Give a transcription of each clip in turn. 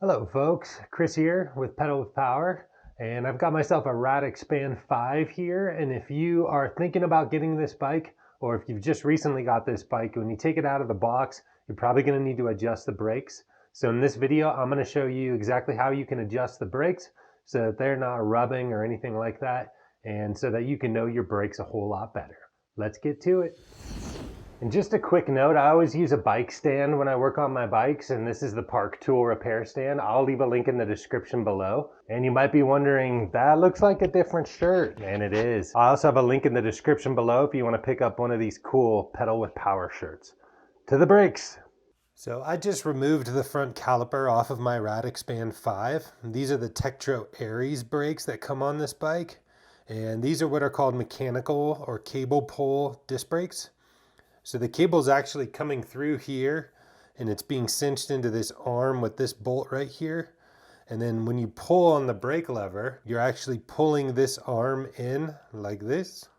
Hello folks, Chris here with Pedal with Power, and I've got myself a Rad Expand 5 here, and if you are thinking about getting this bike, or if you've just recently got this bike, when you take it out of the box, you're probably going to need to adjust the brakes. So in this video, I'm going to show you exactly how you can adjust the brakes so that they're not rubbing or anything like that, and so that you can know your brakes a whole lot better. Let's get to it. And just a quick note, I always use a bike stand when I work on my bikes, and this is the Park Tool repair stand. I'll leave a link in the description below. And you might be wondering, that looks like a different shirt, and it is. I also have a link in the description below if you want to pick up one of these cool Pedal with Power shirts. To the brakes. So I just removed the front caliper off of my Rad Expand 5. These are the Tektro Aries brakes that come on this bike. And these are what are called mechanical or cable pull disc brakes. So the cable's actually coming through here and it's being cinched into this arm with this bolt right here. And then when you pull on the brake lever, you're actually pulling this arm in like this.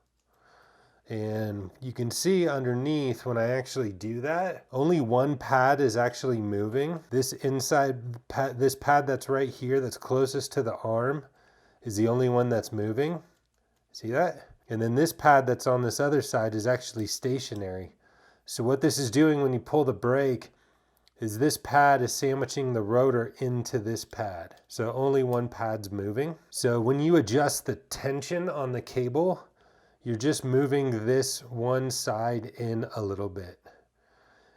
And you can see underneath when I actually do that, only one pad is actually moving. This inside pad, this pad that's right here that's closest to the arm is the only one that's moving. See that? And then this pad that's on this other side is actually stationary. So what this is doing when you pull the brake is this pad is sandwiching the rotor into this pad. So only one pad's moving. So when you adjust the tension on the cable, you're just moving this one side in a little bit.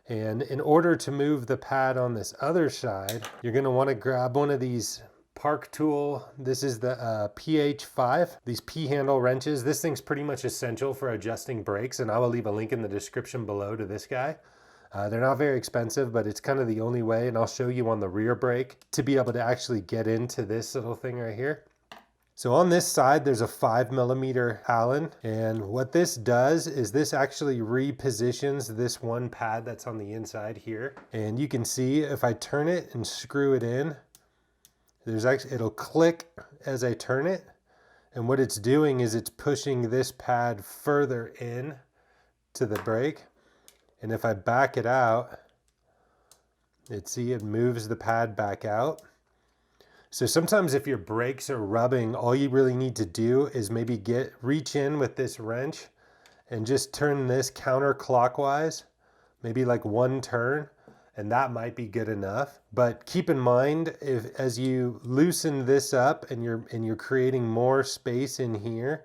And in order to move the pad on this other side, you're going to want to grab one of these Park Tool. This is the PH5, these P-handle wrenches. This thing's pretty much essential for adjusting brakes, and I will leave a link in the description below to this guy. They're not very expensive, but it's kind of the only way, and I'll show you on the rear brake to be able to actually get into this little thing right here. So on this side, there's a 5mm Allen, and what this does is this actually repositions this one pad that's on the inside here. And you can see if I turn it and screw it in, it'll click as I turn it, and what it's doing is it's pushing this pad further in to the brake. And if I back it out, it moves the pad back out. So sometimes if your brakes are rubbing, all you really need to do is maybe reach in with this wrench and just turn this counterclockwise, maybe like one turn, and that might be good enough. But keep in mind, as you loosen this up and you're creating more space in here,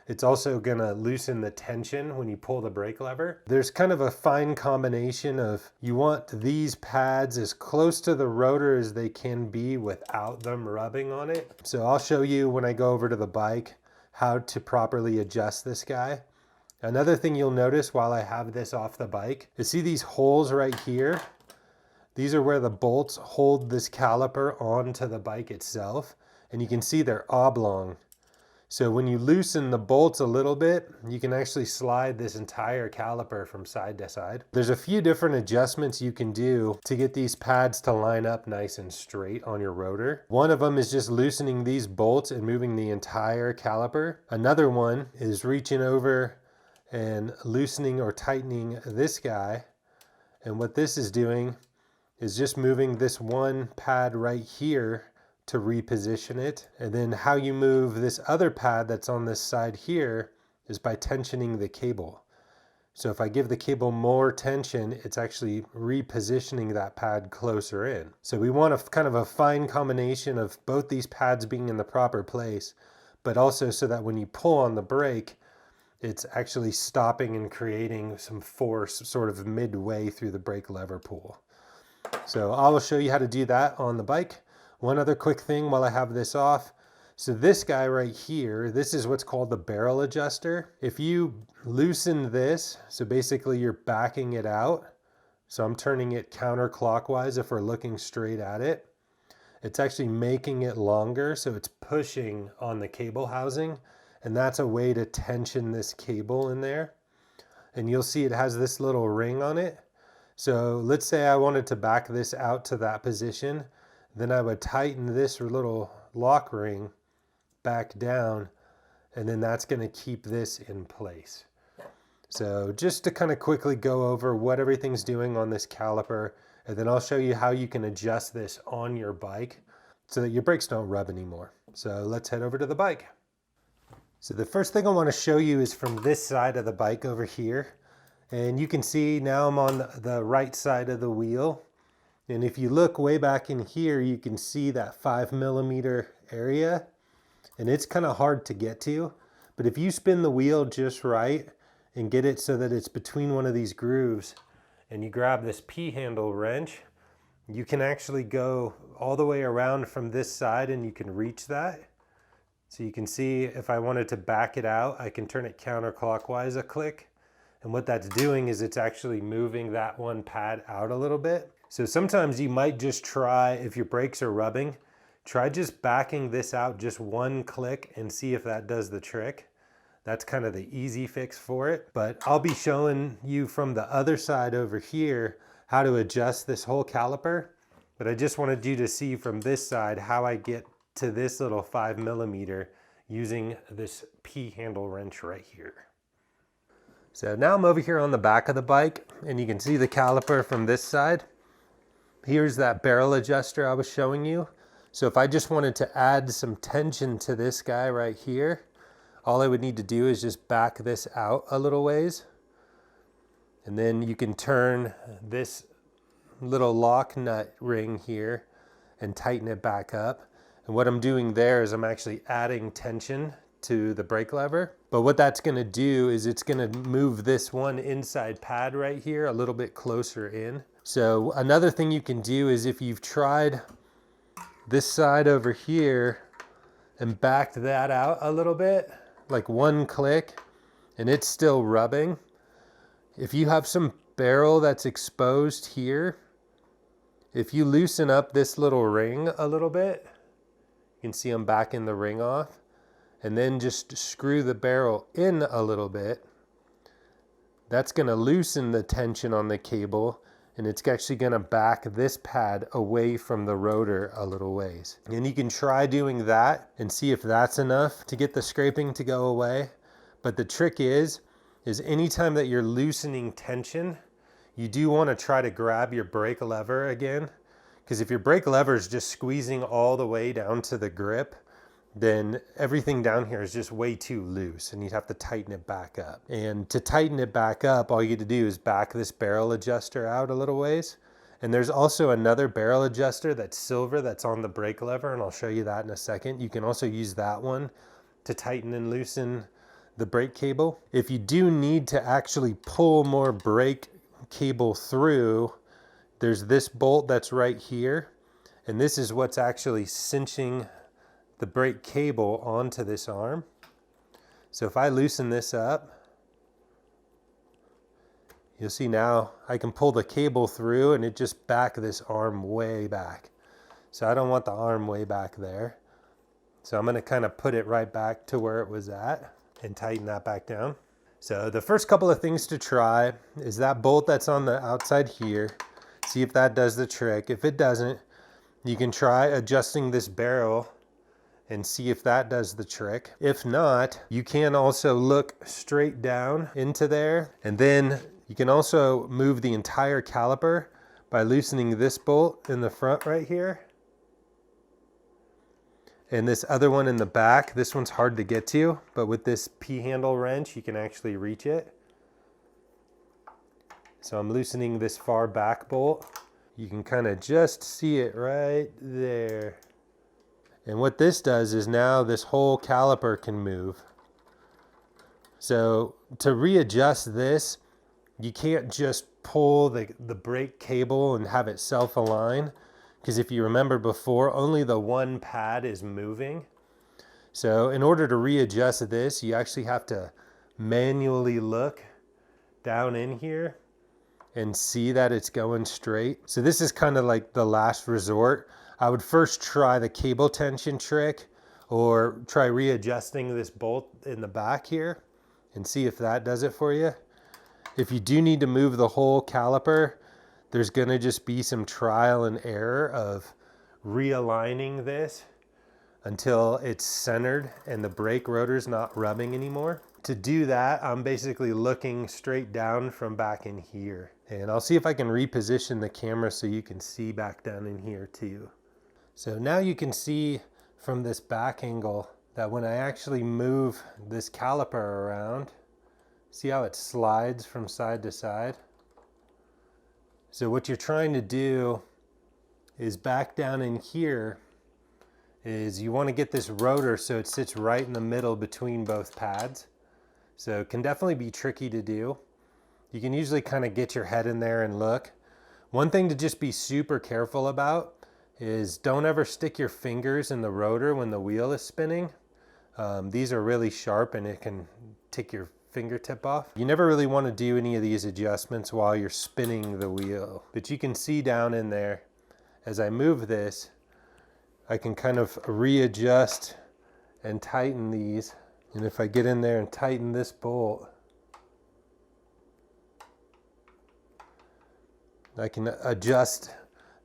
it's also gonna loosen the tension when you pull the brake lever. There's kind of a fine combination of, you want these pads as close to the rotor as they can be without them rubbing on it. So I'll show you when I go over to the bike how to properly adjust this guy. Another thing you'll notice while I have this off the bike is, see these holes right here? These are where the bolts hold this caliper onto the bike itself, and you can see they're oblong. So when you loosen the bolts a little bit, you can actually slide this entire caliper from side to side. There's a few different adjustments you can do to get these pads to line up nice and straight on your rotor. One of them is just loosening these bolts and moving the entire caliper. Another one is reaching over and loosening or tightening this guy. And what this is doing is just moving this one pad right here to reposition it. And then how you move this other pad that's on this side here is by tensioning the cable. So if I give the cable more tension, it's actually repositioning that pad closer in. So we want kind of a fine combination of both these pads being in the proper place, but also so that when you pull on the brake, it's actually stopping and creating some force sort of midway through the brake lever pull. So I will show you how to do that on the bike. One other quick thing while I have this off. So this guy right here, this is what's called the barrel adjuster. If you loosen this, so basically you're backing it out. So I'm turning it counterclockwise if we're looking straight at it. It's actually making it longer, so it's pushing on the cable housing. And that's a way to tension this cable in there. And you'll see it has this little ring on it. So let's say I wanted to back this out to that position, then I would tighten this little lock ring back down, and then that's going to keep this in place. So just to kind of quickly go over what everything's doing on this caliper and then I'll show you how you can adjust this on your bike so that your brakes don't rub anymore. So let's head over to the bike. So the first thing I want to show you is from this side of the bike over here. And you can see now I'm on the right side of the wheel. And if you look way back in here, you can see that 5mm area. And it's kind of hard to get to. But if you spin the wheel just right and get it so that it's between one of these grooves, and you grab this P-handle wrench, you can actually go all the way around from this side and you can reach that. So you can see if I wanted to back it out, I can turn it counterclockwise a click. And what that's doing is it's actually moving that one pad out a little bit. So sometimes you might just try, if your brakes are rubbing, try just backing this out just one click and see if that does the trick. That's kind of the easy fix for it. But I'll be showing you from the other side over here how to adjust this whole caliper. But I just wanted you to see from this side how I get to this little 5mm using this P-handle wrench right here. So now I'm over here on the back of the bike and you can see the caliper from this side. Here's that barrel adjuster I was showing you. So if I just wanted to add some tension to this guy right here, all I would need to do is just back this out a little ways. And then you can turn this little lock nut ring here and tighten it back up. And what I'm doing there is I'm actually adding tension to the brake lever. But what that's gonna do is it's gonna move this one inside pad right here a little bit closer in. So another thing you can do is if you've tried this side over here and backed that out a little bit, like one click, and it's still rubbing. If you have some barrel that's exposed here, if you loosen up this little ring a little bit, you can see I'm backing the ring off, and then just screw the barrel in a little bit. That's gonna loosen the tension on the cable, and it's actually gonna back this pad away from the rotor a little ways. And you can try doing that and see if that's enough to get the scraping to go away. But the trick is anytime that you're loosening tension, you do wanna try to grab your brake lever again, because if your brake lever is just squeezing all the way down to the grip, then everything down here is just way too loose and you'd have to tighten it back up. And to tighten it back up, all you get to do is back this barrel adjuster out a little ways. And there's also another barrel adjuster that's silver that's on the brake lever, and I'll show you that in a second. You can also use that one to tighten and loosen the brake cable. If you do need to actually pull more brake cable through, there's this bolt that's right here, and this is what's actually cinching the brake cable onto this arm. So if I loosen this up, you'll see now I can pull the cable through and it just back this arm way back. So I don't want the arm way back there. So I'm gonna kind of put it right back to where it was at and tighten that back down. So the first couple of things to try is that bolt that's on the outside here. See if that does the trick. If it doesn't, you can try adjusting this barrel and see if that does the trick. If not, you can also look straight down into there, and then you can also move the entire caliper by loosening this bolt in the front right here. And this other one in the back, this one's hard to get to, but with this P-handle wrench, you can actually reach it. So I'm loosening this far back bolt. You can kind of just see it right there. And what this does is now this whole caliper can move. So to readjust this, you can't just pull the brake cable and have it self-align, because if you remember before, only the one pad is moving. So in order to readjust this, you actually have to manually look down in here and see that it's going straight. So this is kind of like the last resort. I would first try the cable tension trick, or try readjusting this bolt in the back here and see if that does it for you. If you do need to move the whole caliper, there's gonna just be some trial and error of realigning this until it's centered and the brake rotor's not rubbing anymore. To do that, I'm basically looking straight down from back in here. And I'll see if I can reposition the camera so you can see back down in here too. So now you can see from this back angle that when I actually move this caliper around, see how it slides from side to side? So what you're trying to do is back down in here is you want to get this rotor so it sits right in the middle between both pads. So it can definitely be tricky to do. You can usually kind of get your head in there and look. One thing to just be super careful about is don't ever stick your fingers in the rotor when the wheel is spinning. These are really sharp and it can take your fingertip off. You never really want to do any of these adjustments while you're spinning the wheel. But you can see down in there, as I move this, I can kind of readjust and tighten these. And if I get in there and tighten this bolt, I can adjust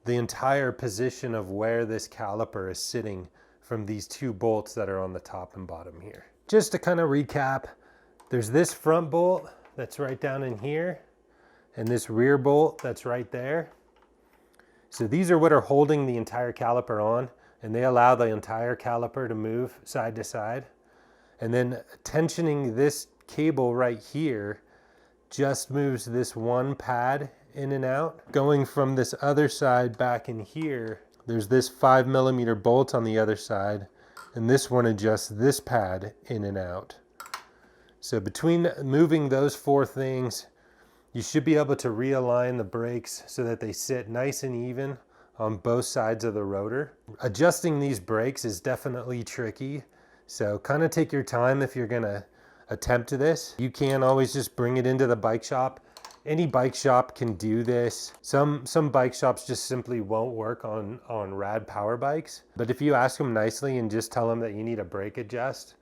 the entire position of where this caliper is sitting from these two bolts that are on the top and bottom here. Just to kind of recap, there's this front bolt that's right down in here and this rear bolt that's right there. So these are what are holding the entire caliper on, and they allow the entire caliper to move side to side. And then tensioning this cable right here just moves this one pad in and out. Going from this other side back in here, there's this 5mm bolt on the other side, and this one adjusts this pad in and out. So between moving those four things, you should be able to realign the brakes so that they sit nice and even on both sides of the rotor. Adjusting these brakes is definitely tricky, so kind of take your time if you're gonna attempt this. You can always just bring it into the bike shop. Any bike shop can do this. Some bike shops just simply won't work on Rad power bikes. But if you ask them nicely and just tell them that you need a brake adjust,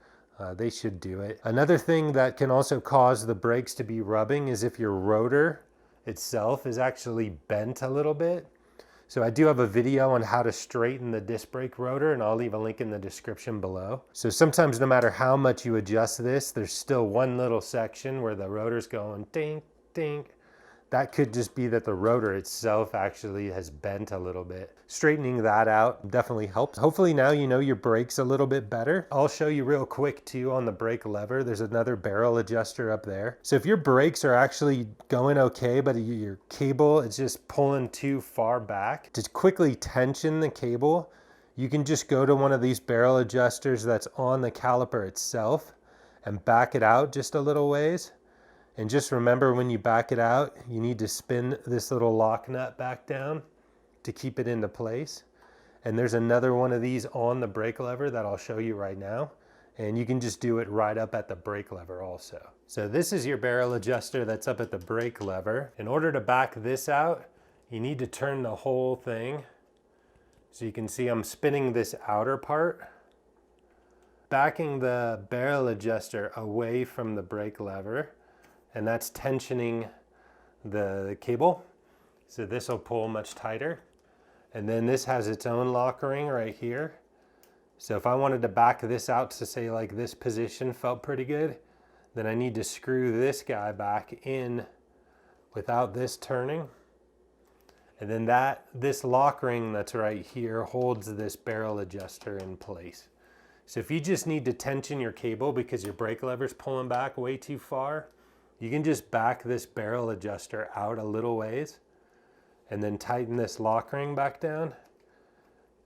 they should do it. Another thing that can also cause the brakes to be rubbing is if your rotor itself is actually bent a little bit. So I do have a video on how to straighten the disc brake rotor, and I'll leave a link in the description below. So sometimes no matter how much you adjust this, there's still one little section where the rotor's going ding, ding. That could just be that the rotor itself actually has bent a little bit. Straightening that out definitely helps. Hopefully now you know your brakes a little bit better. I'll show you real quick too on the brake lever. There's another barrel adjuster up there. So if your brakes are actually going okay, but your cable is just pulling too far back, to quickly tension the cable, you can just go to one of these barrel adjusters that's on the caliper itself and back it out just a little ways. And just remember, when you back it out, you need to spin this little lock nut back down to keep it into place. And there's another one of these on the brake lever that I'll show you right now. And you can just do it right up at the brake lever also. So this is your barrel adjuster that's up at the brake lever. In order to back this out, you need to turn the whole thing. So you can see I'm spinning this outer part, backing the barrel adjuster away from the brake lever. And that's tensioning the cable. So this will pull much tighter. And then this has its own lock ring right here. So if I wanted to back this out to say like this position felt pretty good, then I need to screw this guy back in without this turning. And then this lock ring that's right here holds this barrel adjuster in place. So if you just need to tension your cable because your brake lever's pulling back way too far, you can just back this barrel adjuster out a little ways and then tighten this lock ring back down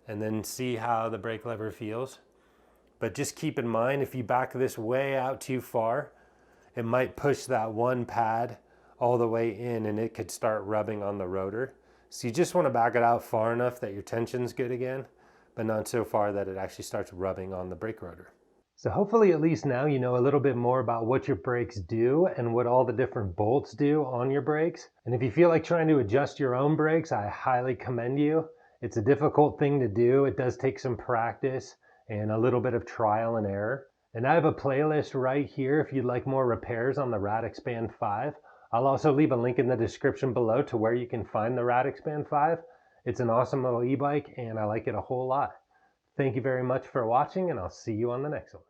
and then see how the brake lever feels. But just keep in mind, if you back this way out too far, it might push that one pad all the way in and it could start rubbing on the rotor. So you just want to back it out far enough that your tension's good again, but not so far that it actually starts rubbing on the brake rotor. So hopefully at least now you know a little bit more about what your brakes do and what all the different bolts do on your brakes. And if you feel like trying to adjust your own brakes, I highly commend you. It's a difficult thing to do. It does take some practice and a little bit of trial and error. And I have a playlist right here if you'd like more repairs on the Rad Expand 5. I'll also leave a link in the description below to where you can find the Rad Expand 5. It's an awesome little e-bike and I like it a whole lot. Thank you very much for watching, and I'll see you on the next one.